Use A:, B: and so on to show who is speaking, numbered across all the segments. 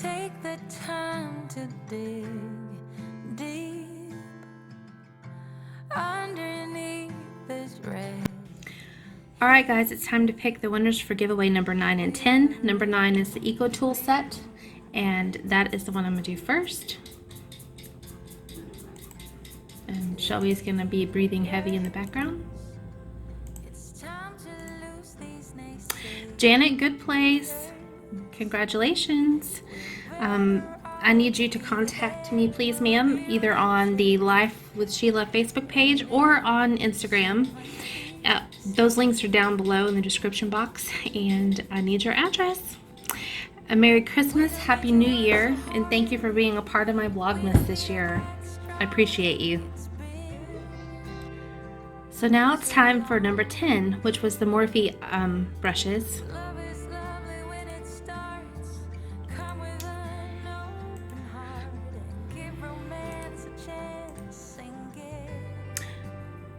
A: Take the time to dig deep underneath this red.
B: Alright guys, it's time to pick the winners for giveaway number 9 and 10. Number 9 is the Eco Tool set, and that is the one I'm going to do first. And Shelby's going to be breathing heavy in the background. Janet, good place. Congratulations. I need you to contact me, please, ma'am, either on the Life with Sheila Facebook page or on Instagram. Those links are down below in the description box, and I need your address. A Merry Christmas, Happy New Year, and thank you for being a part of my Vlogmas this year. I appreciate you. So now it's time for number 10, which was the Morphe brushes.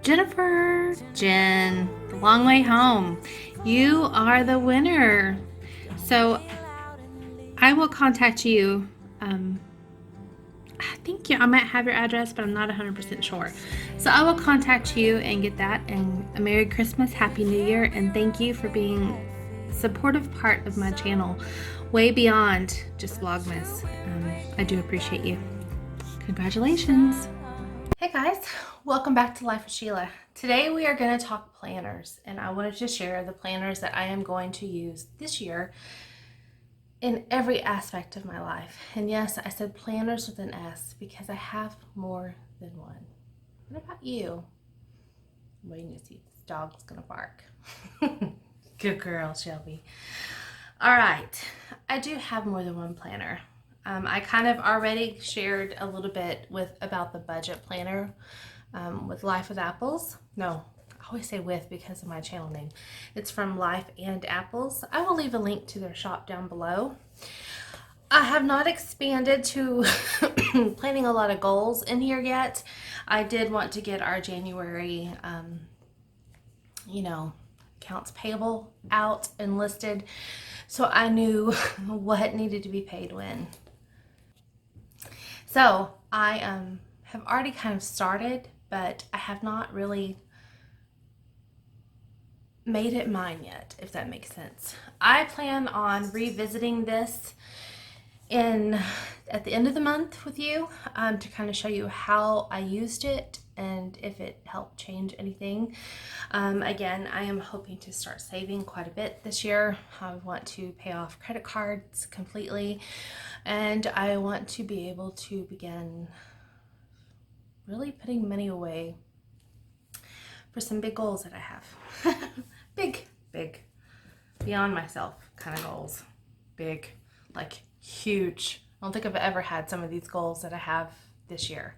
B: Jennifer, Jen, the long way home. You are the winner. So I will contact you. I think I might have your address, but I'm not 100% sure. So I will contact you and get that. And a Merry Christmas, Happy New Year, and thank you for being a supportive part of my channel, way beyond just Vlogmas. I do appreciate you. Congratulations. Hey guys, welcome back to Life with Sheila. Today we are going to talk planners, and I wanted to share the planners that I am going to use this year in every aspect of my life. And yes, I said planners with an S because I have more than one. What about you? I'm waiting to see if this dog's gonna bark. Good girl, Shelby. All right, I do have more than one planner. I kind of already shared a little bit about the budget planner with Life with Apples. No, I always say with because of my channel name. It's from Life and Apples. I will leave a link to their shop down below. I have not expanded to planning a lot of goals in here yet. I did want to get our January, accounts payable out and listed, so I knew what needed to be paid when. So I have already kind of started, but I have not really made it mine yet, if that makes sense. I plan on revisiting this at the end of the month with you to kind of show you how I used it and if it helped change anything. Again, I am hoping to start saving quite a bit this year. I want to pay off credit cards completely, and I want to be able to begin really putting money away for some big goals that I have. big, beyond myself kind of goals. Big, like huge. I don't think I've ever had some of these goals that I have this year.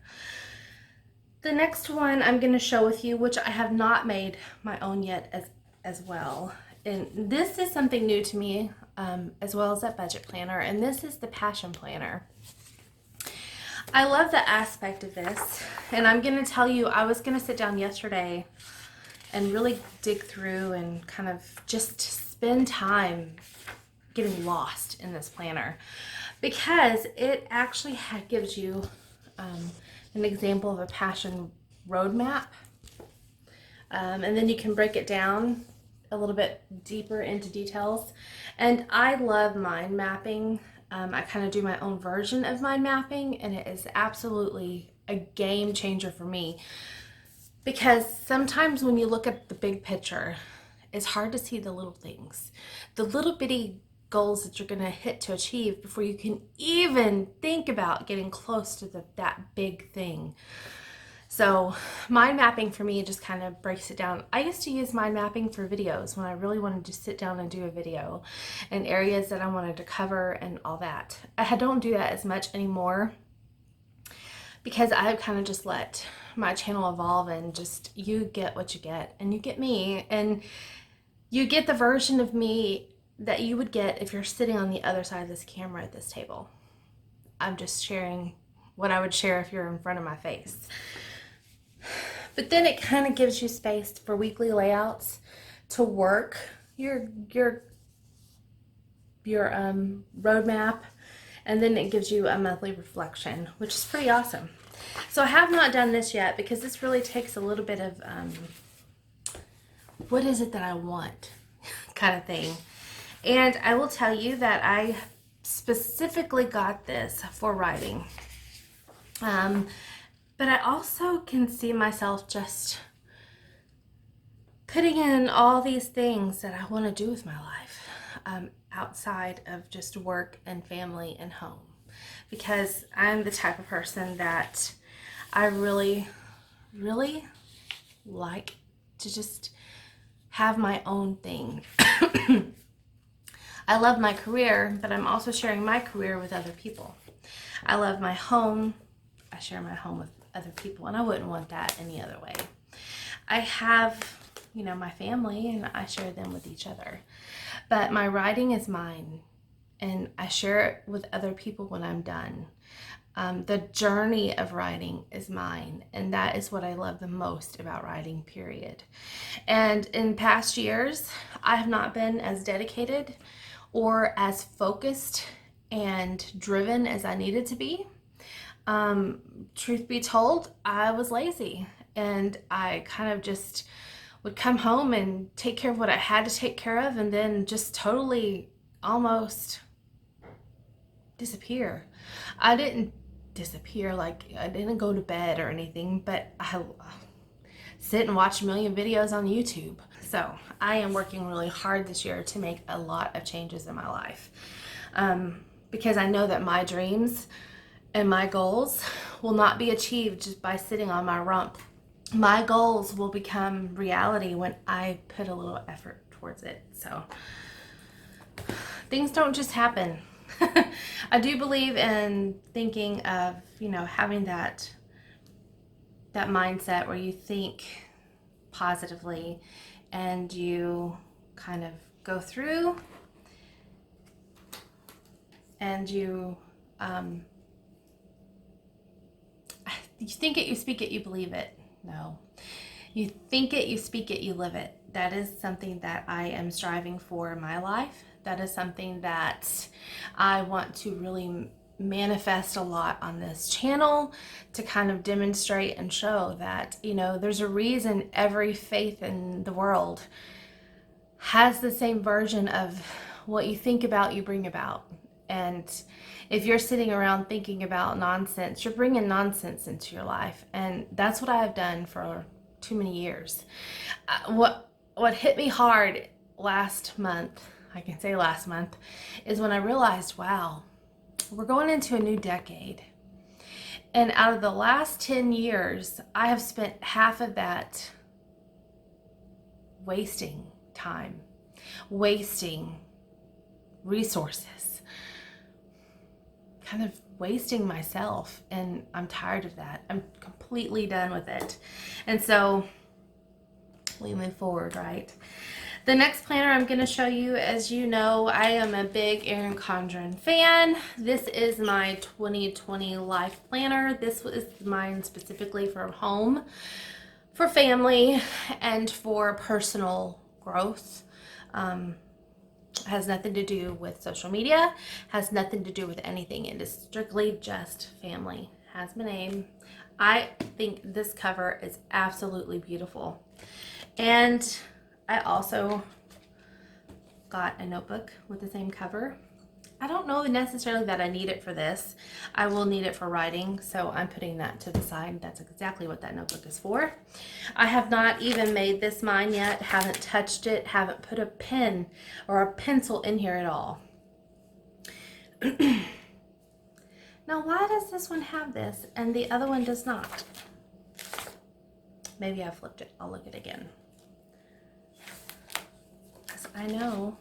B: The next one I'm going to show with you, which I have not made my own yet as well. And this is something new to me, as well as that budget planner. And this is the Passion Planner. I love the aspect of this. And I'm going to tell you, I was going to sit down yesterday and really dig through and kind of just spend time getting lost in this planner, because it actually gives you an example of a passion roadmap, and then you can break it down a little bit deeper into details. And I love mind mapping. I kind of do my own version of mind mapping, and it is absolutely a game changer for me, because sometimes when you look at the big picture, it's hard to see the little things, the little bitty goals that you're going to hit to achieve before you can even think about getting close to that big thing. So mind mapping for me just kind of breaks it down. I used to use mind mapping for videos when I really wanted to sit down and do a video, and areas that I wanted to cover and all that. I don't do that as much anymore because I've kind of just let my channel evolve, and just you get what you get, and you get me, and you get the version of me that you would get if you're sitting on the other side of this camera at this table. I'm just sharing what I would share if you're in front of my face. But then it kind of gives you space for weekly layouts to work your roadmap And then it gives you a monthly reflection, which is pretty awesome. So I have not done this yet because this really takes a little bit of what is it that I want kind of thing. And I will tell you that I specifically got this for writing. But I also can see myself just putting in all these things that I want to do with my life outside of just work and family and home. Because I'm the type of person that I really, really like to just have my own thing. I love my career, but I'm also sharing my career with other people. I love my home. I share my home with other people, and I wouldn't want that any other way. I have, my family, and I share them with each other. But my writing is mine, and I share it with other people when I'm done. The journey of writing is mine, and that is what I love the most about writing, period. And in past years, I have not been as dedicated or as focused and driven as I needed to be. Truth be told, I was lazy, and I kind of just would come home and take care of what I had to take care of, and then just totally almost disappear. I didn't disappear, like I didn't go to bed or anything, but I sit and watch a million videos on YouTube. So I am working really hard this year to make a lot of changes in my life, because I know that my dreams and my goals will not be achieved just by sitting on my rump. My goals will become reality when I put a little effort towards it. So things don't just happen. I do believe in thinking of, having that mindset where you think positively and you kind of go through and you think it, you speak it, you believe it. No. You think it, you speak it, you live it. That is something that I am striving for in my life. That is something that I want to really manifest a lot on this channel, to kind of demonstrate and show that, there's a reason every faith in the world has the same version of what you think about, you bring about. And if you're sitting around thinking about nonsense, you're bringing nonsense into your life. And that's what I have done for too many years. What hit me hard last month, I can say last month, is when I realized, wow, we're going into a new decade. And out of the last 10 years, I have spent half of that wasting time, wasting resources, kind of wasting myself. And I'm tired of that. I'm completely done with it. And so we move forward, right? The next planner I'm going to show you, as you know, I am a big Erin Condren fan. This is my 2020 life planner. This is mine specifically for home, for family, and for personal growth. Has nothing to do with social media, has nothing to do with anything. It is strictly just family. Has my name. I think this cover is absolutely beautiful. And I also got a notebook with the same cover. I don't know necessarily that I need it for this. I will need it for writing, so I'm putting that to the side. That's exactly what that notebook is for. I have not even made this mine yet, haven't touched it, haven't put a pen or a pencil in here at all. Now, why does this one have this and the other one does not? Maybe I flipped it. I'll look at it again. I know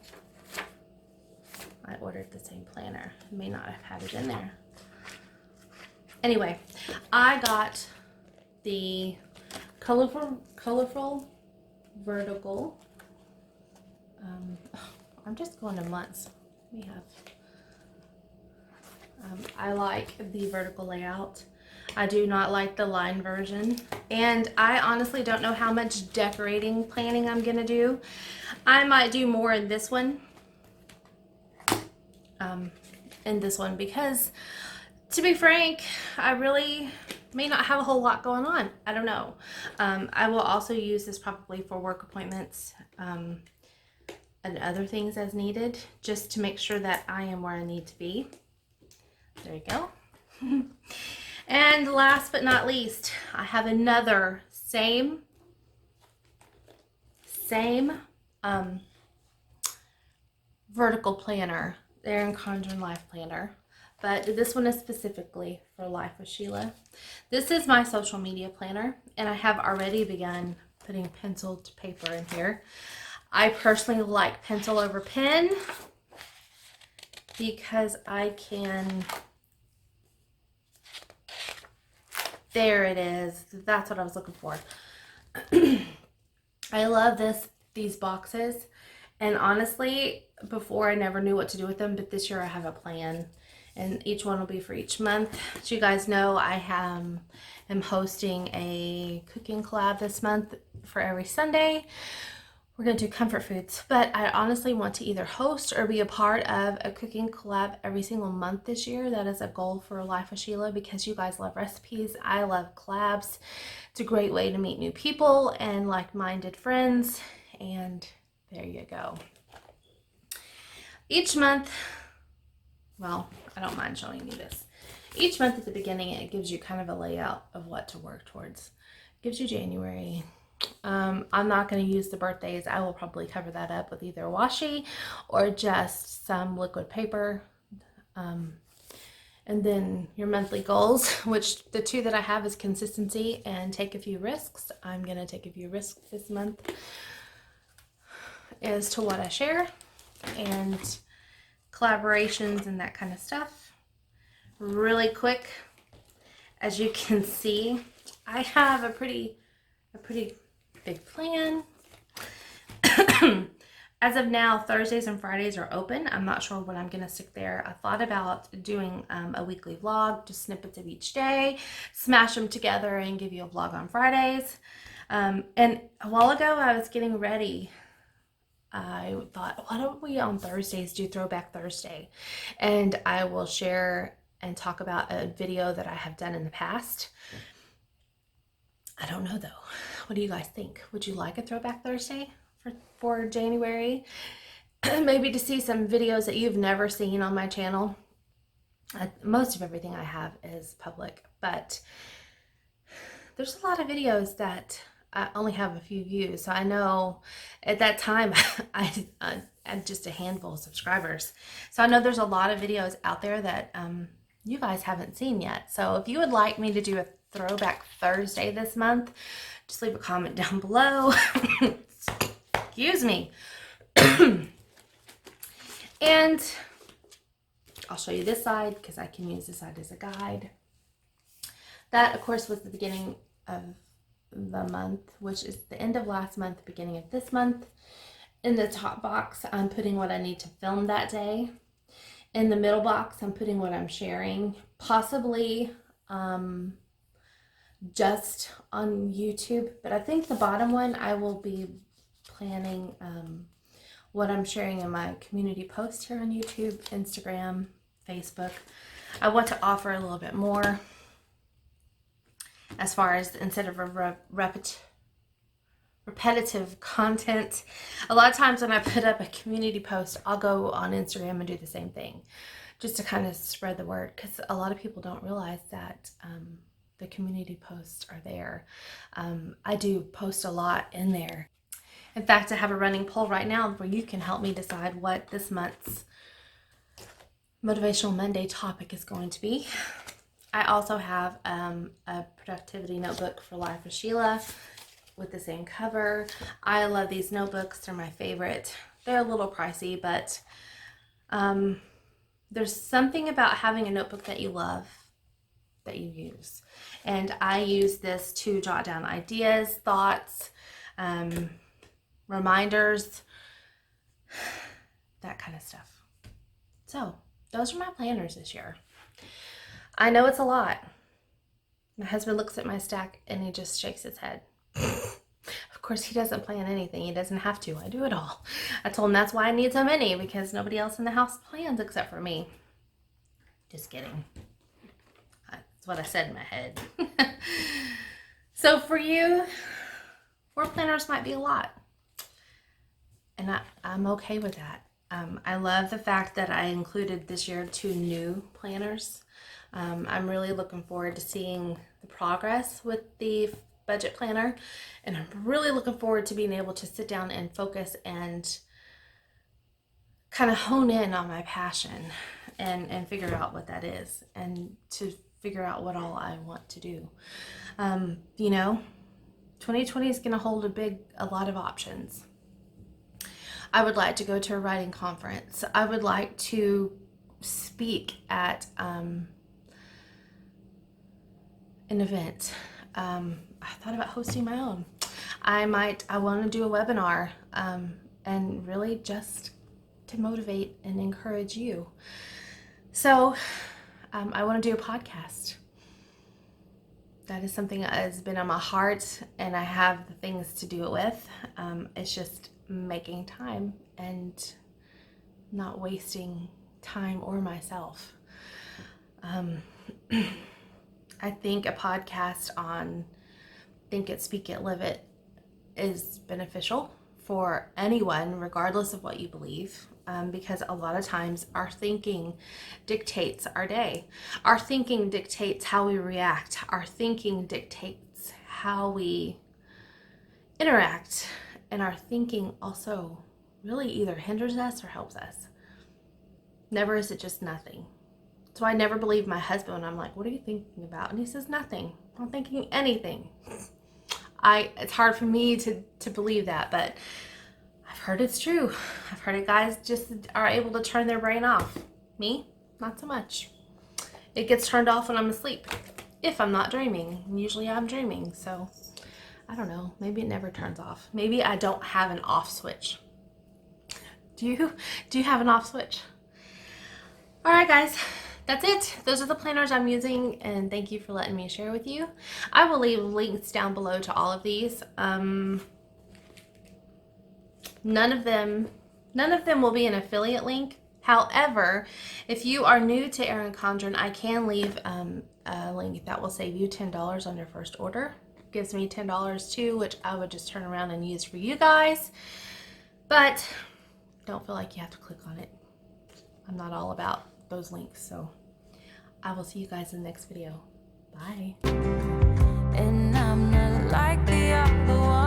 B: I ordered the same planner. I may not have had it in there. Anyway, I got the colorful vertical. I'm just going to months. We have. I like the vertical layout. I do not like the line version. And I honestly don't know how much decorating planning I'm gonna do. I might do more in this one. in this one because, to be frank, I really may not have a whole lot going on. I don't know. I will also use this probably for work appointments and other things as needed, just to make sure that I am where I need to be. There you go. And last but not least, I have another same vertical planner, the Erin Condren Life Planner. But this one is specifically for Life with Sheila. This is my social media planner, and I have already begun putting pencil to paper in here. I personally like pencil over pen because I can, there it is. That's what I was looking for. I love these boxes, and honestly, before I never knew what to do with them, but this year I have a plan. And each one will be for each month. As you guys know, I am hosting a cooking collab this month for every Sunday. We're going to do comfort foods, but I honestly want to either host or be a part of a cooking collab every single month this year. That is a goal for Life with Sheila because you guys love recipes. I love collabs. It's a great way to meet new people and like-minded friends. And there you go. Each month, well, I don't mind showing you this. Each month at the beginning, it gives you kind of a layout of what to work towards. It gives you January. I'm not going to use the birthdays. I will probably cover that up with either washi or just some liquid paper. And then your monthly goals, which the two that I have is consistency and take a few risks. I'm going to take a few risks this month as to what I share and collaborations and that kind of stuff. Really quick, as you can see, I have a pretty big plan. As of now, Thursdays and Fridays are open. I'm not sure what I'm going to stick there. I thought about doing a weekly vlog, just snippets of each day, smash them together and give you a vlog on Fridays. And a while ago, I was getting ready. I thought, why don't we on Thursdays do Throwback Thursday? And I will share and talk about a video that I have done in the past. I don't know though. What do you guys think? Would you like a Throwback Thursday for January? Maybe to see some videos that you've never seen on my channel. Most of everything I have is public, but there's a lot of videos that I only have a few views. So I know at that time I had just a handful of subscribers. So I know there's a lot of videos out there that you guys haven't seen yet. So if you would like me to do a Throwback Thursday this month, just leave a comment down below. Excuse me. And I'll show you this side because I can use this side as a guide. That, of course, was the beginning of the month, which is the end of last month, beginning of this month. In the top box, I'm putting what I need to film that day. In the middle box, I'm putting what I'm sharing, possibly just on YouTube. But I think the bottom one, I will be planning what I'm sharing in my community post here on YouTube, Instagram, Facebook. I want to offer a little bit more as far as instead of a repetitive content. A lot of times when I put up a community post, I'll go on Instagram and do the same thing just to kind of spread the word, because a lot of people don't realize that the community posts are there. I do post a lot in there. In fact, I have a running poll right now where you can help me decide what this month's Motivational Monday topic is going to be. I also have a productivity notebook for Life with Sheila with the same cover. I love these notebooks. They're my favorite. They're a little pricey, but there's something about having a notebook that you love that you use. And I use this to jot down ideas, thoughts, reminders, that kind of stuff. So those are my planners this year. I know it's a lot. My husband looks at my stack and he just shakes his head. Of course, he doesn't plan anything. He doesn't have to. I do it all. I told him that's why I need so many, because nobody else in the house plans except for me. Just kidding. That's what I said in my head. So for you, 4 planners might be a lot. And I'm okay with that. I love the fact that I included this year 2 new planners. I'm really looking forward to seeing the progress with the budget planner, and I'm really looking forward to being able to sit down and focus and kind of hone in on my passion and figure out what that is, and to figure out what all I want to do. 2020 is going to hold a lot of options. I would like to go to a writing conference. I would like to speak at an event. I thought about hosting my own. I want to do a webinar, and really just to motivate and encourage you. So I want to do a podcast. That is something that has been on my heart, and I have the things to do it with. It's just making time and not wasting time or myself. I think a podcast on Think It, Speak It, Live It is beneficial for anyone, regardless of what you believe, because a lot of times our thinking dictates our day. Our thinking dictates how we react. Our thinking dictates how we interact. And our thinking also really either hinders us or helps us. Never is it just nothing. So I never believe my husband when I'm like, what are you thinking about? And he says, nothing. I'm not thinking anything. It's hard for me to believe that, but I've heard it's true. I've heard it, guys just are able to turn their brain off. Me, not so much. It gets turned off when I'm asleep, if I'm not dreaming. Usually I'm dreaming, so I don't know. Maybe it never turns off. Maybe I don't have an off switch. Do you have an off switch? All right, guys. That's it. Those are the planners I'm using, and thank you for letting me share with you. I will leave links down below to all of these. None of them will be an affiliate link. However, if you are new to Erin Condren, I can leave a link that will save you $10 on your first order. Gives me $10 too, which I would just turn around and use for you guys. But don't feel like you have to click on it. I'm not all about those links, so I will see you guys in the next video. Bye.
A: And I'm not like the other one.